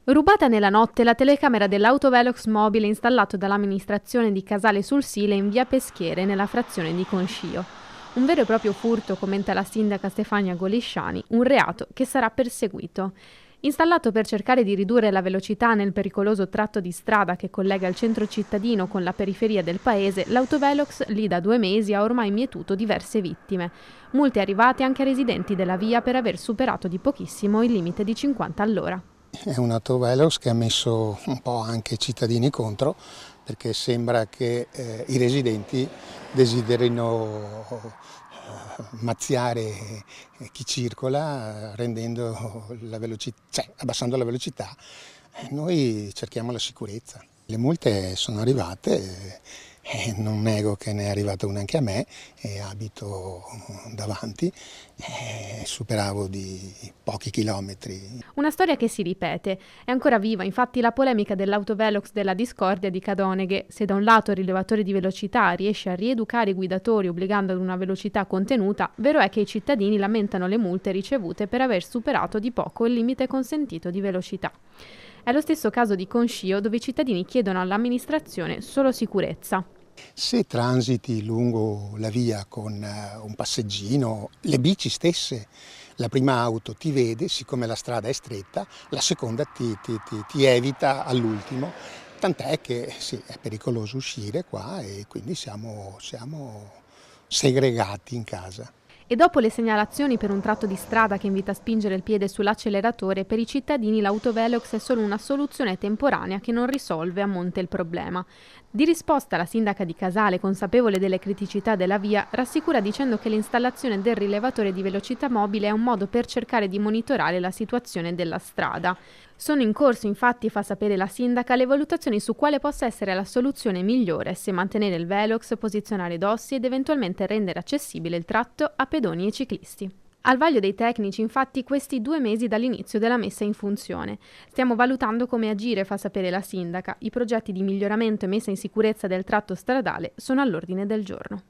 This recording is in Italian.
Rubata nella notte la telecamera dell'autovelox mobile installato dall'amministrazione di Casale sul Sile in via Peschiere nella frazione di Concio. Un vero e proprio furto, commenta la sindaca Stefania Golisciani, un reato che sarà perseguito. Installato per cercare di ridurre la velocità nel pericoloso tratto di strada che collega il centro cittadino con la periferia del paese, l'autovelox lì da 2 mesi ha ormai mietuto diverse vittime. Multe arrivate anche a residenti della via per aver superato di pochissimo il limite di 50 all'ora. È un autovelox che ha messo un po' anche i cittadini contro, perché sembra che i residenti desiderino mazziare chi circola rendendo la velocità, abbassando la velocità. Noi cerchiamo la sicurezza. Le multe sono arrivate, non nego che ne è arrivata una anche a me, abito davanti, superavo di pochi chilometri. Una storia che si ripete. È ancora viva infatti la polemica dell'autovelox della discordia di Cadoneghe. Se da un lato il rilevatore di velocità riesce a rieducare i guidatori obbligando ad una velocità contenuta, vero è che i cittadini lamentano le multe ricevute per aver superato di poco il limite consentito di velocità. È lo stesso caso di Concio, dove i cittadini chiedono all'amministrazione solo sicurezza. Se transiti lungo la via con un passeggino, le bici stesse, la prima auto ti vede, siccome la strada è stretta, la seconda ti evita all'ultimo, tant'è che sì, è pericoloso uscire qua e quindi siamo segregati in casa. E dopo le segnalazioni per un tratto di strada che invita a spingere il piede sull'acceleratore, per i cittadini l'autovelox è solo una soluzione temporanea che non risolve a monte il problema. Di risposta la sindaca di Casale, consapevole delle criticità della via, rassicura dicendo che l'installazione del rilevatore di velocità mobile è un modo per cercare di monitorare la situazione della strada. Sono in corso, infatti, fa sapere la sindaca, le valutazioni su quale possa essere la soluzione migliore, se mantenere il velox, posizionare dossi ed eventualmente rendere accessibile il tratto a pedoni e ciclisti. Al vaglio dei tecnici, infatti, questi 2 mesi dall'inizio della messa in funzione. Stiamo valutando come agire, fa sapere la sindaca. I progetti di miglioramento e messa in sicurezza del tratto stradale sono all'ordine del giorno.